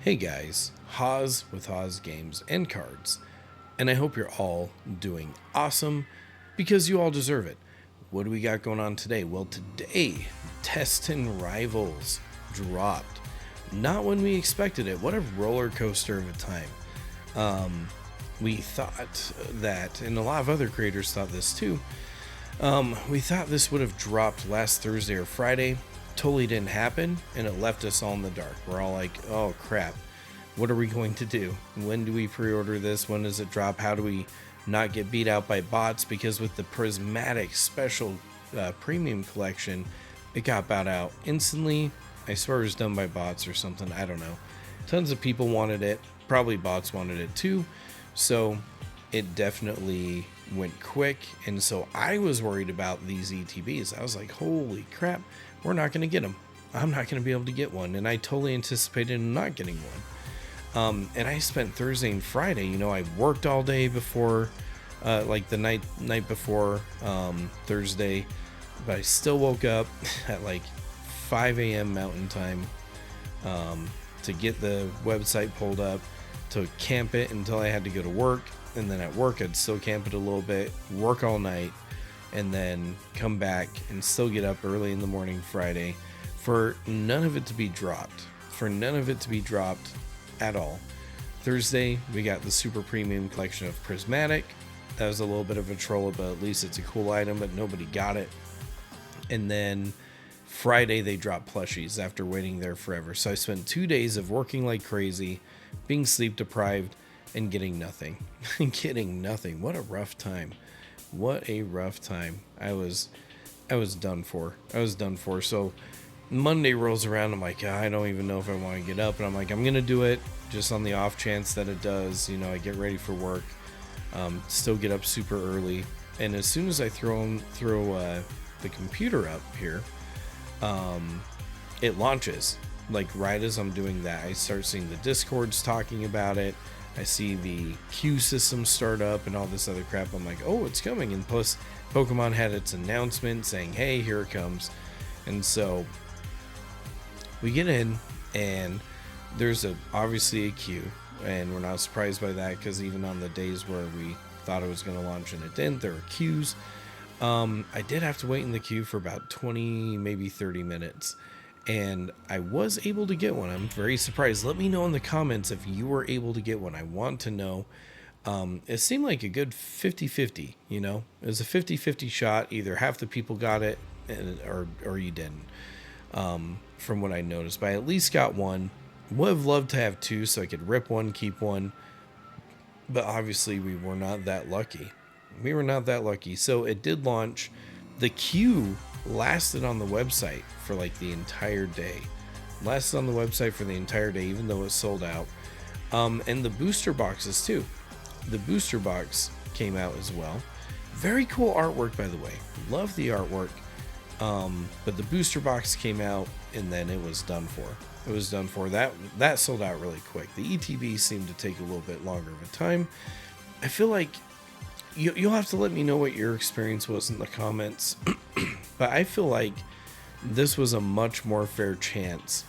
Hey guys, Haas with Haas Games and Cards, and I hope you're all doing awesome because you all deserve it. What do we got going on today? Well, today, Destined Rivals dropped. Not when we expected it. What a roller coaster of a time. We thought that, and a lot of other creators thought this too. We thought this would have dropped last Thursday or Friday. Totally didn't happen, and it left us all in the dark. We're all like, oh crap, what are we going to do? When do we pre-order this? When does it drop? How do we not get beat out by bots? Because with the Prismatic special premium collection, it got bought out instantly. I swear it was done by bots or something. I don't know. Tons of people wanted it. Probably bots wanted it too. So it definitely went quick. And so I was worried about these ETBs. I was like, holy crap, we're not going to get them. I'm not going to be able to get one. And I totally anticipated not getting one. And I spent Thursday and Friday, I worked all day before, like the night before Thursday, but I still woke up at like 5 a.m. Mountain Time to get the website pulled up, to camp it until I had to go to work. And then at work, I'd still camp it a little bit, work all night, and then come back and still get up early in the morning Friday for none of it to be dropped. At all. Thursday, we got the super premium collection of Prismatic. That was a little bit of a troll, but at least it's a cool item, but nobody got it. And then Friday, they dropped plushies after waiting there forever. So I spent 2 days of working like crazy, being sleep deprived, and getting nothing. What a rough time. I was done for. So Monday rolls around. I'm like, I don't even know if I want to get up. And I'm like, I'm going to do it just on the off chance that it does. I get ready for work. Still get up super early. And as soon as I throw the computer up here, it launches. Like right as I'm doing that, I start seeing the Discords talking about it. I see the queue system start up and all this other crap. I'm like, oh, it's coming. And plus, Pokemon had its announcement saying, hey, here it comes. And so we get in, and there's obviously a queue, and we're not surprised by that, because even on the days where we thought it was going to launch and it didn't, there were queues. I did have to wait in the queue for about 20, maybe 30 minutes. And I was able to get one. I'm very surprised. Let me know in the comments if you were able to get one. I want to know. It seemed like a good 50-50, It was a 50-50 shot. Either half the people got it or you didn't, from what I noticed. But I at least got one. Would have loved to have two so I could rip one, keep one. But obviously we were not that lucky. So it did launch. The queue lasted on the website for like the entire day. Even though it sold out. And the booster boxes too. The booster box came out as well. Very cool artwork, by the way. Love the artwork. But the booster box came out, and then it was done for. That sold out really quick. The ETB seemed to take a little bit longer of a time. I feel like you'll have to let me know what your experience was in the comments. But I feel like this was a much more fair chance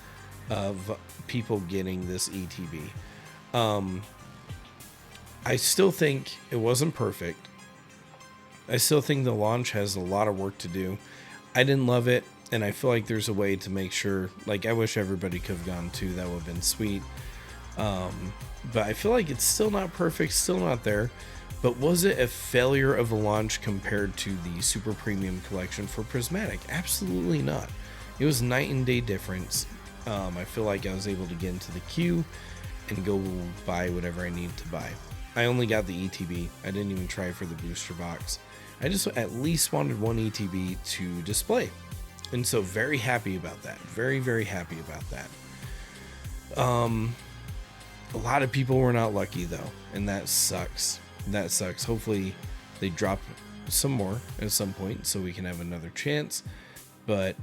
of people getting this ETB. I still think it wasn't perfect. I still think the launch has a lot of work to do. I didn't love it, and I feel like there's a way to make sure, like, I wish everybody could have gone too. That would have been sweet. But I feel like it's still not perfect, still not there. But was it a failure of a launch compared to the Super Premium Collection for Prismatic? Absolutely not. It was night and day difference. I feel like I was able to get into the queue and go buy whatever I needed to buy. I only got the ETB. I didn't even try for the booster box. I just at least wanted one ETB to display. And so very happy about that. Very, very happy about that. A lot of people were not lucky though, and that sucks. Hopefully they drop some more at some point so we can have another chance. But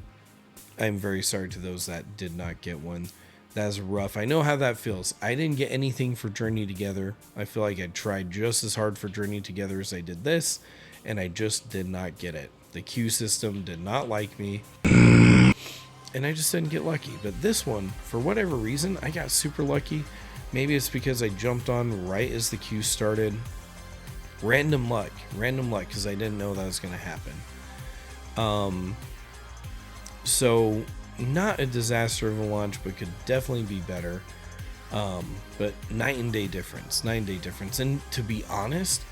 I'm very sorry to those that did not get one. That's rough. I know how that feels. I didn't get anything for Journey Together. I feel like I tried just as hard for Journey Together as I did this, and I just did not get it. The queue system did not like me. and I just didn't get lucky. But this one, for whatever reason, I got super lucky. Maybe it's because I jumped on right as the queue started. Random luck, because I didn't know that was going to happen. So not a disaster of a launch, but could definitely be better. But night and day difference. And to be honest,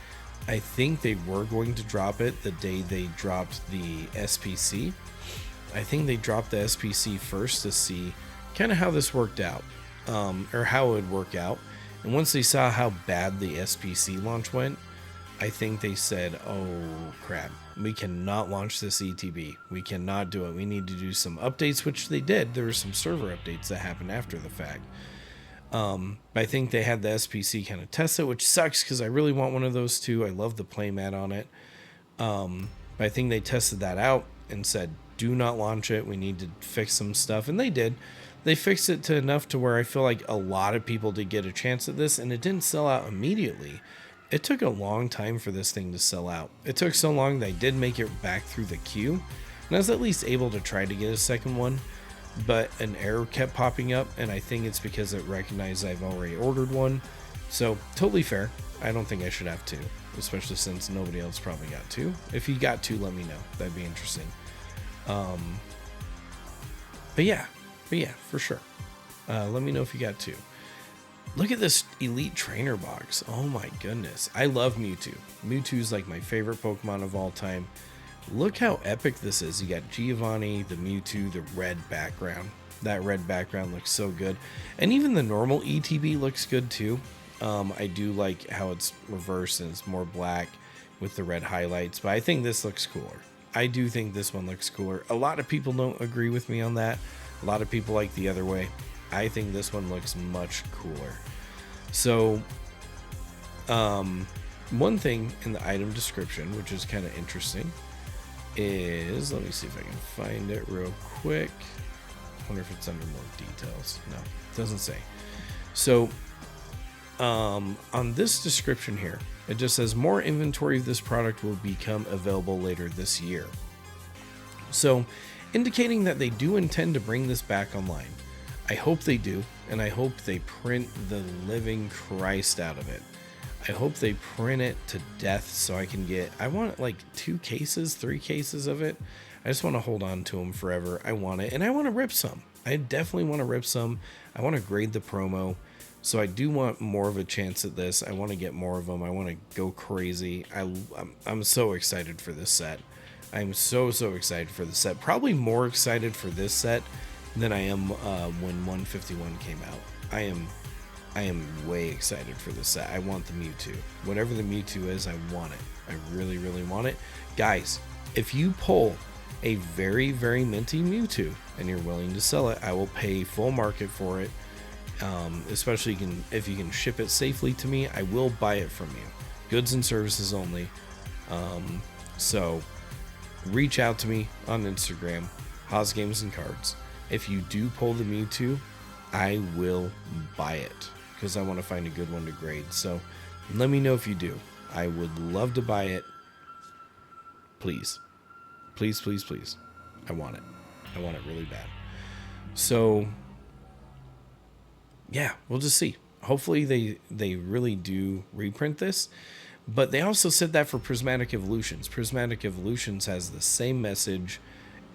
I think they were going to drop it the day they dropped the SPC. I think they dropped the SPC first to see kind of how this worked out, or how it would work out. And once they saw how bad the SPC launch went, I think they said, oh crap, we cannot launch this ETB. We cannot do it. We need to do some updates, which they did. There were some server updates that happened after the fact. I think they had the SPC kind of test it, which sucks because I really want one of those too. I love the playmat on it. But I think they tested that out and said, do not launch it. We need to fix some stuff. And they did. They fixed it to enough to where I feel like a lot of people did get a chance at this, and it didn't sell out immediately. It took a long time for this thing to sell out. It took so long that I did make it back through the queue, and I was at least able to try to get a second one, but an error kept popping up, and I think it's because it recognized I've already ordered one. So totally fair. I don't think I should have two, especially since nobody else probably got two. If you got two, let me know. That'd be interesting. But yeah, for sure. Let me know if you got two. Look at this Elite Trainer box. Oh my goodness. I love Mewtwo. Mewtwo's like my favorite Pokemon of all time. Look how epic this is. You got Giovanni, the Mewtwo, the red background. That red background looks so good. And even the normal ETB looks good too. I do like how it's reversed and it's more black with the red highlights, but I think this looks cooler. I do think this one looks cooler. A lot of people don't agree with me on that. A lot of people like the other way. I think this one looks much cooler. So, one thing in the item description, which is kind of interesting, is, let me see if I can find it real quick. I wonder if it's under more details. No, it doesn't say. So, on this description here, it just says more inventory of this product will become available later this year. So, indicating that they do intend to bring this back online. I hope they do, and I hope they print the living Christ out of it. I hope they print it to death so I can get, I want like 2 cases, 3 cases of it. I just want to hold on to them forever. I want it, and I want to rip some. I definitely want to rip some. I want to grade the promo. So I do want more of a chance at this. I want to get more of them. I want to go crazy. I'm so excited for this set. I'm so excited for the set. Probably more excited for this set than I am when 151 came out. I am way excited for this set. I want the Mewtwo. Whatever the Mewtwo is, I want it. I really want it. Guys, if you pull a very minty Mewtwo and you're willing to sell it, I will pay full market for it. Especially if you can ship it safely to me, I will buy it from you. Goods and services only. So reach out to me on Instagram, Haas Games and Cards. If you do pull the Mewtwo, I will buy it because I want to find a good one to grade. So let me know if you do. I would love to buy it. Please. Please. I want it. I want it really bad. So yeah, we'll just see. Hopefully they really do reprint this. But they also said that for Prismatic Evolutions. Prismatic Evolutions has the same message,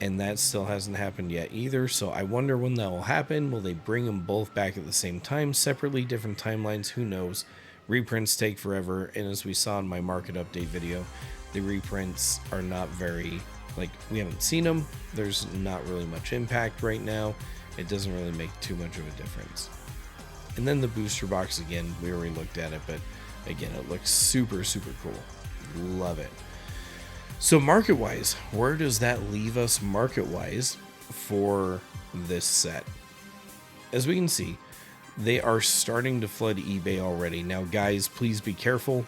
and that still hasn't happened yet either. So I wonder when that will happen. Will they bring them both back at the same time, separately, different timelines? Who knows? Reprints take forever, and as we saw in my market update video, the reprints are not very, like, we haven't seen them. There's not really much impact right now. It doesn't really make too much of a difference. And then the booster box, again, we already looked at it, but again, it looks super cool. Love it. So market-wise, where does that leave us market-wise for this set? As we can see, they are starting to flood eBay already. Now, guys, please be careful.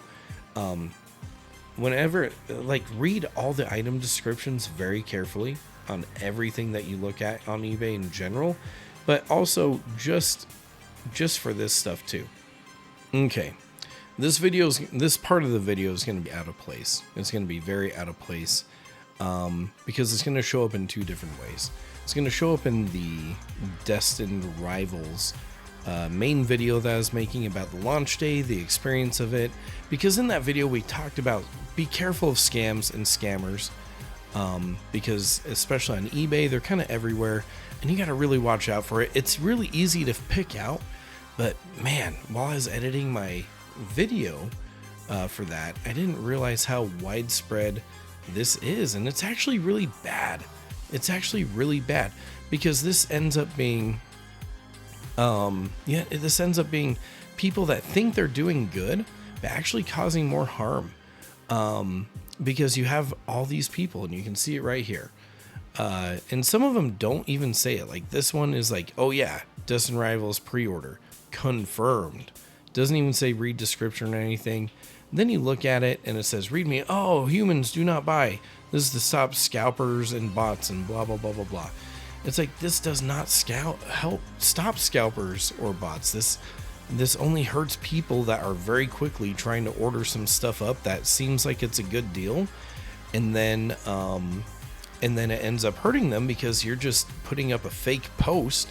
Whenever, like, read all the item descriptions very carefully on everything that you look at on eBay in general, but also just for this stuff too. Okay. This part of the video is going to be out of place. It's going to be very out of place because it's going to show up in 2 different ways. It's going to show up in the Destined Rivals main video that I was making about the launch day, the experience of it, because in that video we talked about be careful of scams and scammers, because especially on eBay, they're kind of everywhere, and you got to really watch out for it. It's really easy to pick out, but man, while I was editing my video for that, I didn't realize how widespread this is, and it's actually really bad. It's actually really bad because this ends up being this ends up being people that think they're doing good but actually causing more harm, because you have all these people, and you can see it right here, and some of them don't even say it. Like this one is like, oh yeah, Destined Rivals pre-order confirmed, doesn't even say read description or anything. Then you look at it and it says read me, oh, humans do not buy, this is to stop scalpers and bots and blah blah blah blah blah. It's like, this does not help stop scalpers or bots. This only hurts people that are very quickly trying to order some stuff up that seems like it's a good deal, and then it ends up hurting them because you're just putting up a fake post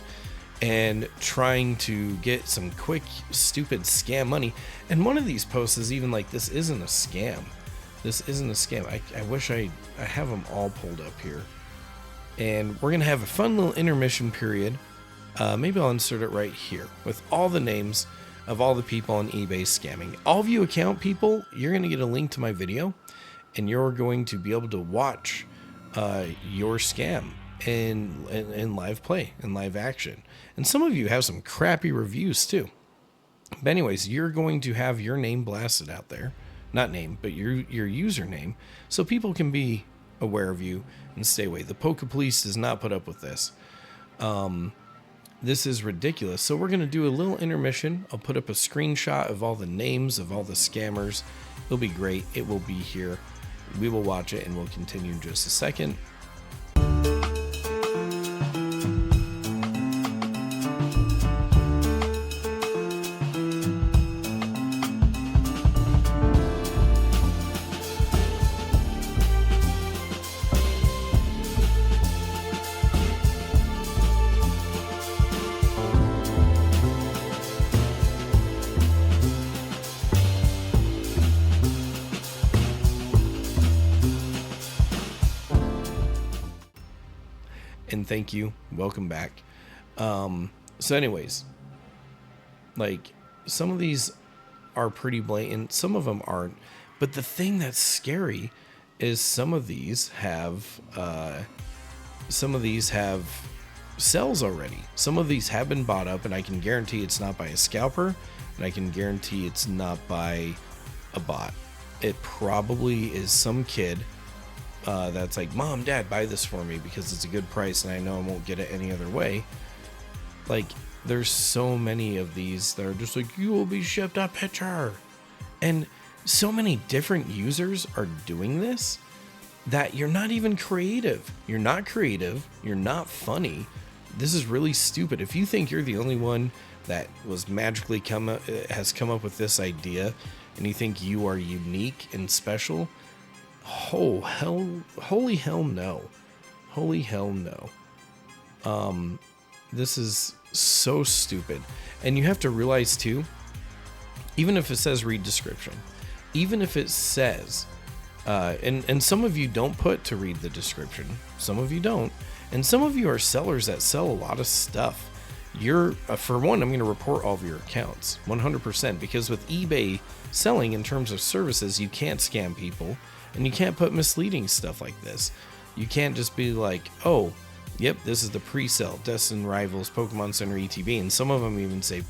and trying to get some quick stupid scam money. And one of these posts is even like, this isn't a scam. This isn't a scam. I wish I have them all pulled up here. And we're going to have a fun little intermission period. Maybe I'll insert it right here with all the names of all the people on eBay scamming. All of you account people, you're going to get a link to my video, and you're going to be able to watch your scam in live play, in live action. And some of you have some crappy reviews too. But anyways, you're going to have your name blasted out there. Not name, but your username, so people can be aware of you and stay away. The Poke Police does not put up with this. This is ridiculous. So we're going to do a little intermission. I'll put up a screenshot of all the names of all the scammers. It'll be great. It will be here. We will watch it, and we'll continue in just a second. And thank you, welcome back. So anyways, like, some of these are pretty blatant, some of them aren't, but the thing that's scary is some of these have cells already. Some of these have been bought up, and I can guarantee it's not by a scalper, and I can guarantee it's not by a bot. It probably is some kid that's like, Mom, Dad, buy this for me because it's a good price and I know I won't get it any other way. Like, there's so many of these that are just like, you will be shipped a picture. And so many different users are doing this that you're not even creative. You're not creative. You're not funny. This is really stupid. If you think you're the only one that was magically has come up with this idea, and you think you are unique and special, oh hell, holy hell no. Holy hell no. This is so stupid. And you have to realize too, even if it says read description, even if it says, and some of you don't put to read the description, some of you don't, and some of you are sellers that sell a lot of stuff. You're, for one, I'm going to report all of your accounts 100%, because with eBay selling in terms of services, you can't scam people, and you can't put misleading stuff like this. You can't just be like, oh, yep, this is the pre-sale, Destined Rivals Pokemon Center ETB, and some of them even say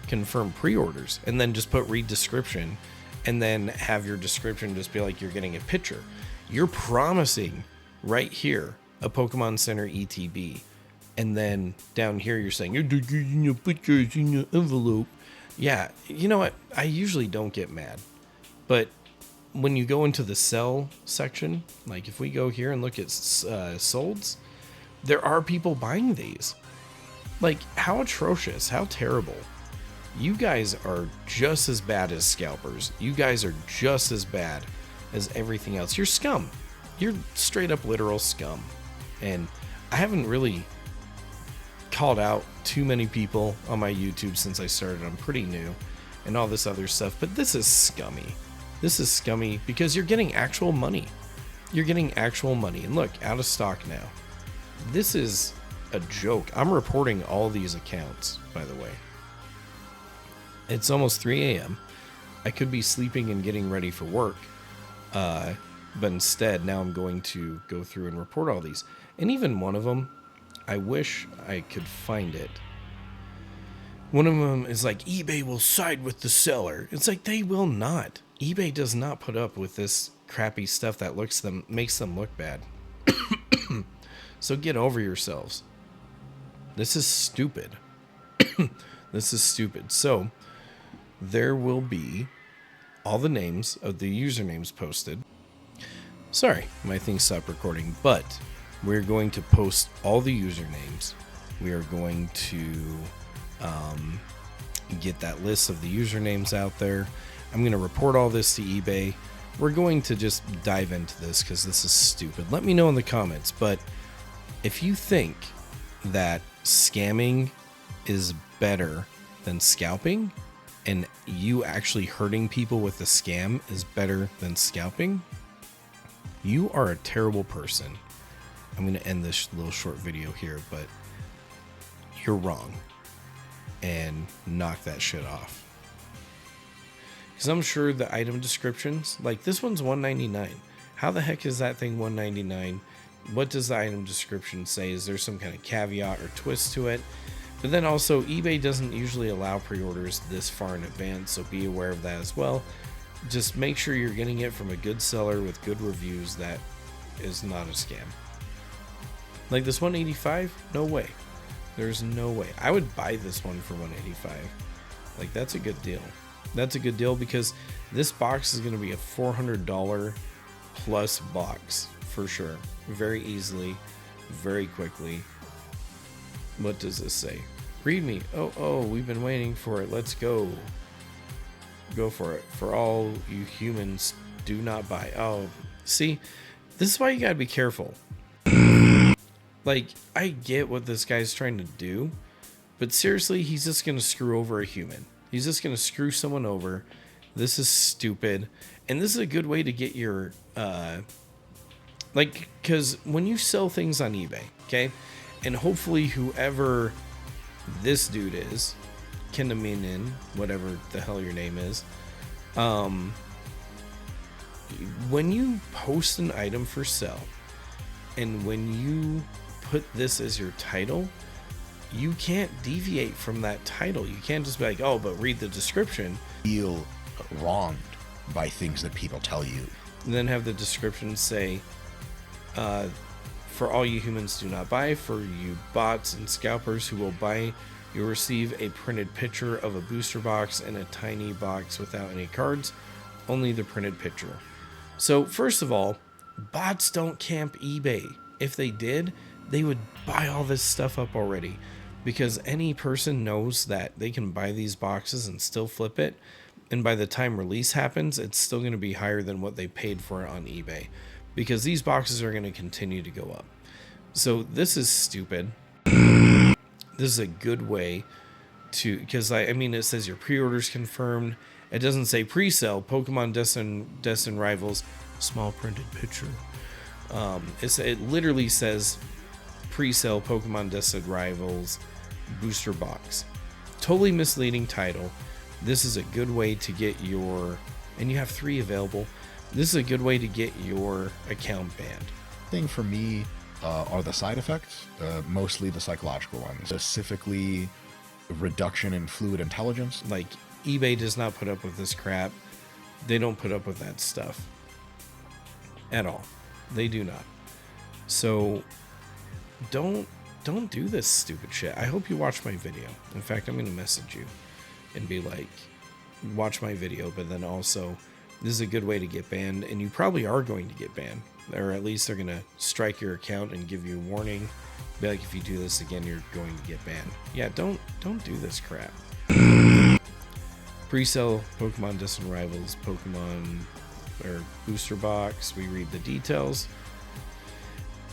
confirm pre-orders, and then just put read description, and then have your description just be like you're getting a picture. You're promising right here a Pokemon Center ETB, and then down here you're saying, you're pictures in your envelope. Yeah, you know what? I usually don't get mad, but when you go into the sell section, like if we go here and look at solds, there are people buying these. Like, how atrocious, how terrible. You guys are just as bad as scalpers. You guys are just as bad as everything else. You're scum. You're straight up literal scum. And I haven't really called out too many people on my YouTube since I started. I'm pretty new and all this other stuff, but this is scummy. This is scummy because you're getting actual money. You're getting actual money. And look, out of stock now. This is a joke. I'm reporting all these accounts, by the way. It's almost 3 a.m. I could be sleeping and getting ready for work. But instead, now I'm going to go through and report all these. And even one of them, I wish I could find it. One of them is like, eBay will side with the seller. It's like, they will not. eBay does not put up with this crappy stuff that makes them look bad. So get over yourselves. This is stupid. This is stupid. So there will be all the names of the usernames posted. Sorry, my thing stopped recording, but we're going to post all the usernames. We are going to get that list of the usernames out there. I'm going to report all this to eBay. We're going to just dive into this because this is stupid. Let me know in the comments, but if you think that scamming is better than scalping, and you actually hurting people with the scam is better than scalping, you are a terrible person. I'm going to end this little short video here, but you're wrong. And knock that shit off. Because I'm sure the item descriptions, like this one's $1.99. How the heck is that thing $1.99? What does the item description say? Is there some kind of caveat or twist to it? But then also, eBay doesn't usually allow pre-orders this far in advance, so be aware of that as well. Just make sure you're getting it from a good seller with good reviews that is not a scam. Like this 185? No way. There's no way. I would buy this one for 185. Like, that's a good deal. That's a good deal because this box is going to be a $400 plus box for sure. Very easily, very quickly. What does this say? Read me. Oh, we've been waiting for it. Let's go. Go for it. For all you humans, do not buy. Oh, see, this is why you gotta be careful. Like, I get what this guy's trying to do, but seriously, he's just gonna screw over a human. He's just gonna screw someone over. This is stupid. And this is a good way to get your, like, because when you sell things on eBay, okay, and hopefully whoever this dude is, Kendaminin, whatever the hell your name is, when you post an item for sale, and when you put this as your title, you can't deviate from that title. You can't just be like, oh, but read the description. Feel wronged by things that people tell you. And then have the description say, for all you humans, do not buy. For you bots and scalpers who will buy, you'll receive a printed picture of a booster box and a tiny box without any cards. Only the printed picture. So first of all, bots don't camp eBay. If they did, they would buy all this stuff up already, because any person knows that they can buy these boxes and still flip it, and by the time release happens, it's still going to be higher than what they paid for it on eBay, because these boxes are going to continue to go up. So this is stupid. This is a good way to, because I mean, it says your pre-orders confirmed. It doesn't say pre-sale. Pokemon Destined Rivals, small printed picture. It literally says pre-sale Pokemon Destined Rivals booster box. Totally misleading title. This is a good way to get your, and you have 3 available. This is a good way to get your account banned. Thing for me are the side effects, mostly the psychological ones, specifically reduction in fluid intelligence. Like, eBay does not put up with this crap. They don't put up with that stuff at all. They do not. So don't do this stupid shit. I hope you watch my video. In fact, I'm going to message you and be like, watch my video, but then also, this is a good way to get banned, and you probably are going to get banned, or at least they're going to strike your account and give you a warning. Be like, if you do this again, you're going to get banned. Yeah, don't do this crap. Pre-sale Pokemon Destined Rivals Pokemon or booster box. We read the details.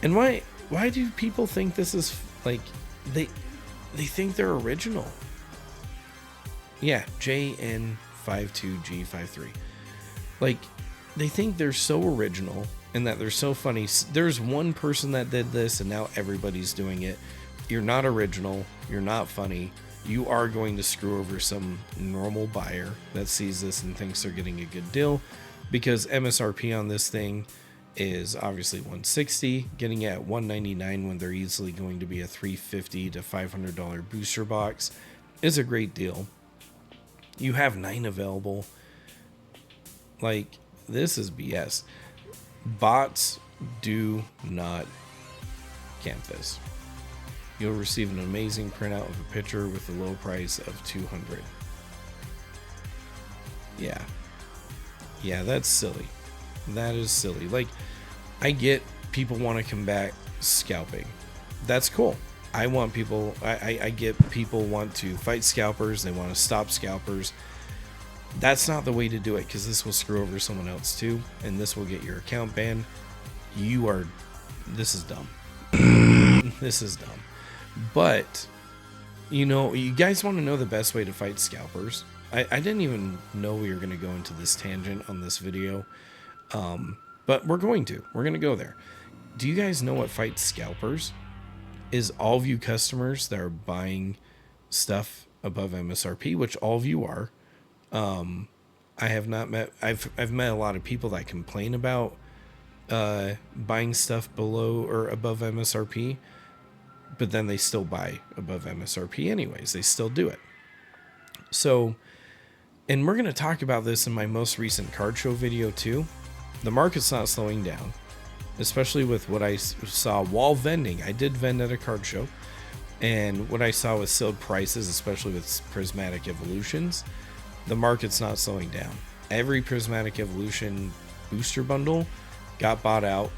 And why do people think this is like they think they're original? Yeah, JN52G53. Like, they think they're so original and that they're so funny. There's one person that did this and now everybody's doing it. You're not original. You're not funny. You are going to screw over some normal buyer that sees this and thinks they're getting a good deal, because MSRP on this thing is obviously $160, getting it at $199 when they're easily going to be a $350 to $500 booster box is a great deal. You have 9 available. Like, this is BS. Bots do not camp this. You'll receive an amazing printout of a picture with a low price of $200. Yeah, that's silly. That is silly. Like, I get people want to combat scalping. That's cool. I get people want to fight scalpers. They want to stop scalpers. That's not the way to do it, because this will screw over someone else too, and this will get your account banned. This is dumb. This is dumb. But, you guys want to know the best way to fight scalpers? I didn't even know we were going to go into this tangent on this video. But we're going to go there. Do you guys know what fights scalpers? Is all of you customers that are buying stuff above MSRP, which all of you are. I've met a lot of people that complain about buying stuff below or above MSRP, but then they still buy above MSRP anyways. They still do it. So, and we're going to talk about this in my most recent card show video too. The market's not slowing down, especially with what I saw while vending. I did vend at a card show, and what I saw with sealed prices, especially with Prismatic Evolutions, the market's not slowing down. Every Prismatic Evolution booster bundle got bought out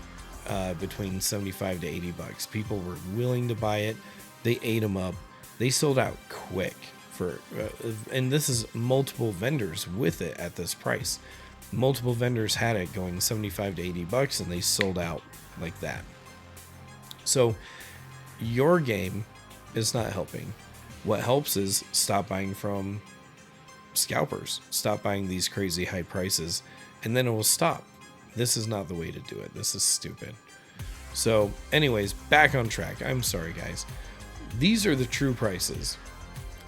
between $75 to $80. People were willing to buy it. They ate them up. They sold out quick and this is multiple vendors with it at this price. Multiple vendors had it going $75 to $80, and they sold out like that. So your game is not helping. What helps is stop buying from scalpers. Stop buying these crazy high prices, and then it will stop. This is not the way to do it. This is stupid. So anyways, back on track. I'm sorry, guys. These are the true prices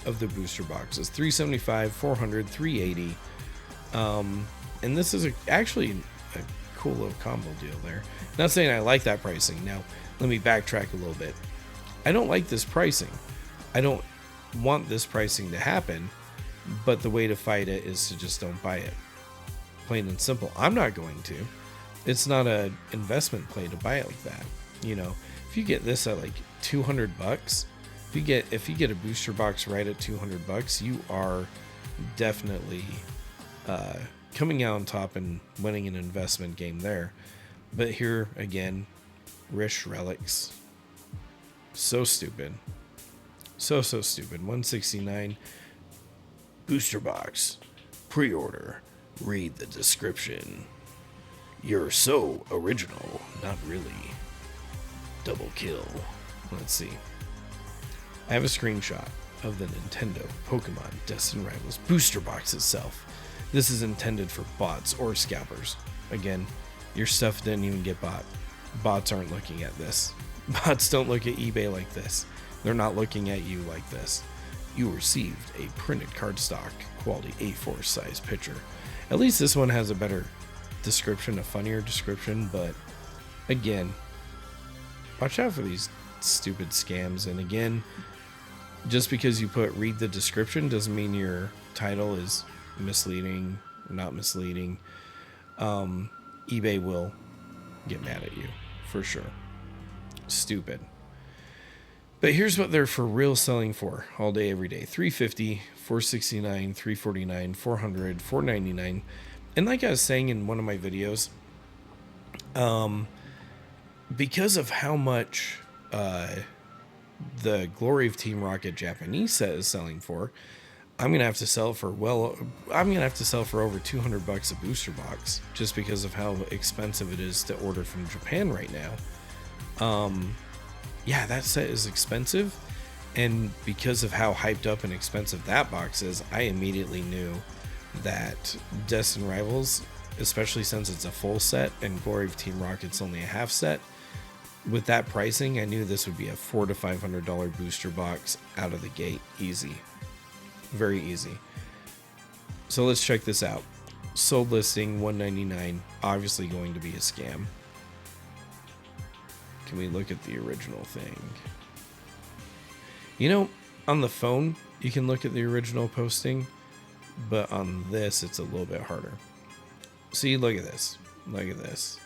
of the booster boxes: $375, $400, $380. And this is actually a cool little combo deal there. Not saying I like that pricing. Now, let me backtrack a little bit. I don't like this pricing. I don't want this pricing to happen, but the way to fight it is to just don't buy it. Plain and simple. I'm not going to. It's not an investment play to buy it like that. If you get this at like $200, if you get a booster box right at $200, you are definitely coming out on top and winning an investment game there. But here again, Rish Relics, so stupid, so stupid. $169 booster box, pre-order, read the description. You're so original, not really. Double kill. Let's see. I have a screenshot of the Nintendo Pokemon Destined Rivals booster box itself. This is intended for bots or scalpers. Again, your stuff didn't even get bought. Bots aren't looking at this. Bots don't look at eBay like this. They're not looking at you like this. You received a printed cardstock quality A4 size picture. At least this one has a better description, a funnier description, but again, watch out for these stupid scams. And again, just because you put read the description doesn't mean your title is misleading, not misleading. eBay will get mad at you for sure. Stupid. But here's what they're for real selling for all day, every day. $350, $469, $349, $400, $499. And like I was saying in one of my videos, because of how much the Glory of Team Rocket Japanese set is selling for, I'm gonna have to sell for over $200 a booster box, just because of how expensive it is to order from Japan right now. Yeah, that set is expensive. And because of how hyped up and expensive that box is, I immediately knew that Destined Rivals, especially since it's a full set and Glory of Team Rocket's only a half set, with that pricing, I knew this would be a $400 to $500 booster box out of the gate. Easy. Very easy. So let's check this out. Sold listing $199, obviously going to be a scam. Can we look at the original thing? You know, on the phone, you can look at the original posting, but on this, it's a little bit harder. See, look at this. Look at this.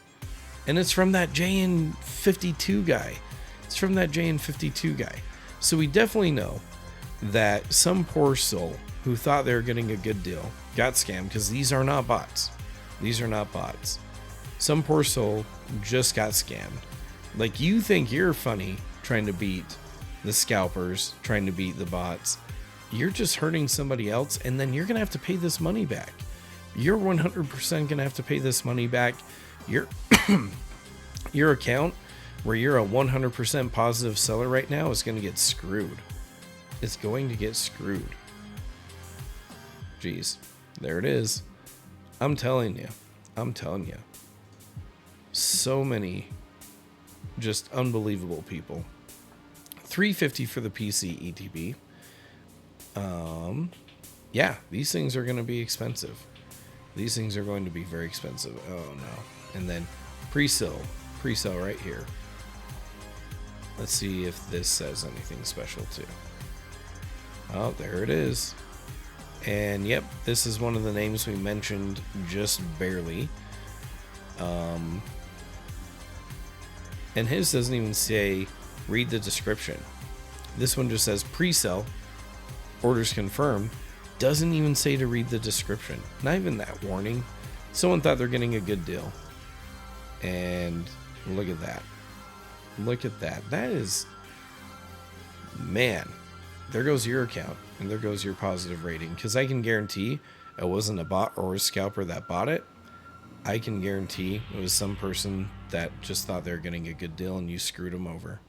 And it's from that JN52 guy. It's from that JN52 guy. So we definitely know that some poor soul who thought they were getting a good deal got scammed, because these are not bots. These are not bots. Some poor soul just got scammed. Like, you think you're funny trying to beat the scalpers, trying to beat the bots. You're just hurting somebody else, and then you're going to have to pay this money back. You're 100% going to have to pay this money back. Your account, where you're a 100% positive seller right now, is going to get screwed. It's going to get screwed. Jeez, there it is. I'm telling you. I'm telling you. So many just unbelievable people. $350 for the PC ETB. Yeah, these things are going to be expensive. These things are going to be very expensive. Oh no. And then pre-sale right here. Let's see if this says anything special too. Oh, there it is. And yep, this is one of the names we mentioned just barely. And his doesn't even say read the description. This one just says pre-sale, orders confirmed. Doesn't even say to read the description. Not even that warning. Someone thought they're getting a good deal. And look at that. Look at that. That is, man, there goes your account and there goes your positive rating. Because I can guarantee it wasn't a bot or a scalper that bought it. I can guarantee it was some person that just thought they were getting a good deal and you screwed them over.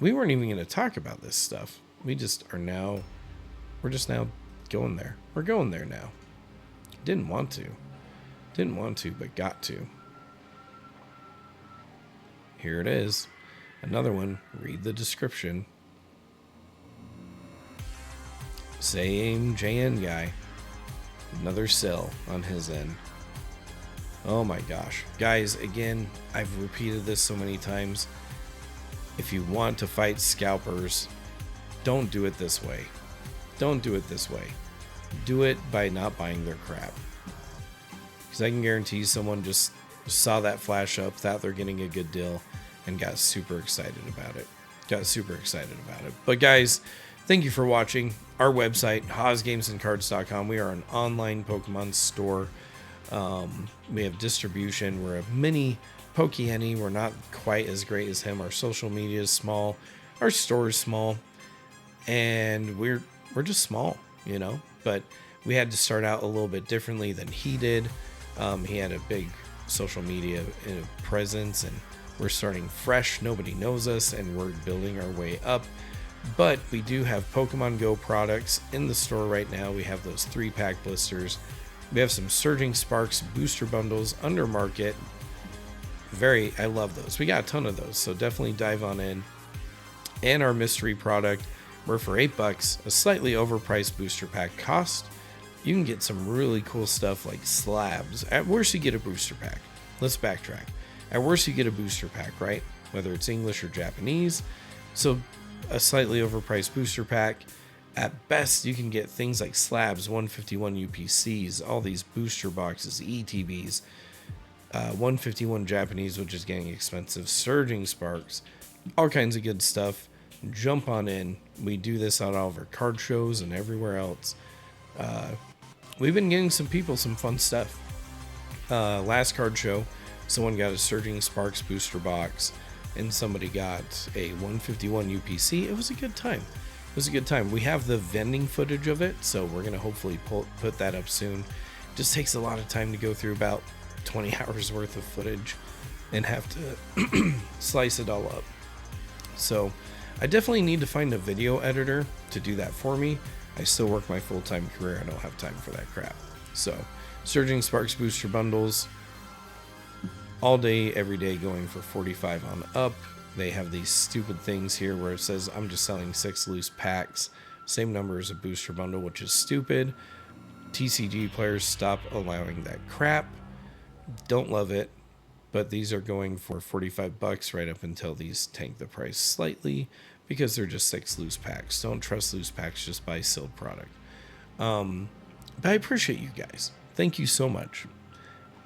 We weren't even going to talk about this stuff. We just are now, we're just now going there. We're going there now. Didn't want to, but got to. Here it is. Another one. Read the description. Same JN guy. Another sell on his end. Oh my gosh. Guys, again, I've repeated this so many times. If you want to fight scalpers, don't do it this way. Don't do it this way. Do it by not buying their crap. Because I can guarantee someone just saw that flash up, thought they're getting a good deal, and got super excited about it. But guys, thank you for watching. Our website, HozGamesandCards.com. We are an online Pokemon store. We have distribution. We're a mini Pokehenny. We're not quite as great as him. Our social media is small. Our store is small. And we're just small, you know. But we had to start out a little bit differently than he did. He had a big social media presence, and we're starting fresh. Nobody knows us, and we're building our way up. But we do have Pokemon Go products in the store right now. We have those 3-pack blisters. We have some Surging Sparks booster bundles under market. I love those. We got a ton of those, so definitely dive on in. And our mystery product, where for $8, a slightly overpriced booster pack cost, you can get some really cool stuff like slabs. At worst, you get a booster pack. Let's backtrack. At worst, you get a booster pack, right? Whether it's English or Japanese. So a slightly overpriced booster pack. At best, you can get things like slabs, 151 UPCs, all these booster boxes, ETBs, 151 Japanese, which is getting expensive, Surging Sparks, all kinds of good stuff. Jump on in. We do this at all of our card shows and everywhere else. We've been getting some people some fun stuff. Last card show, someone got a Surging Sparks booster box and somebody got a 151 UPC. It was a good time. We have the vending footage of it, so we're going to hopefully put that up soon. Just takes a lot of time to go through, about 20 hours worth of footage. and have to slice it all up. So I definitely need to find a video editor to do that for me. I still work my full-time career. I don't have time for that crap. So Surging Sparks booster bundles all day, every day, going for 45 on up. They have these stupid things here where it says I'm just selling 6 loose packs, same number as a booster bundle, which is stupid. TCG players, stop allowing that crap. Don't love it, but these are going for 45 bucks right up until these tank the price slightly because they're just 6 loose packs. Don't trust loose packs, just buy sealed product. But I appreciate you guys. Thank you so much.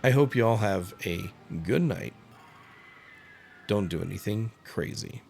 I hope you all have a good night. Don't do anything crazy.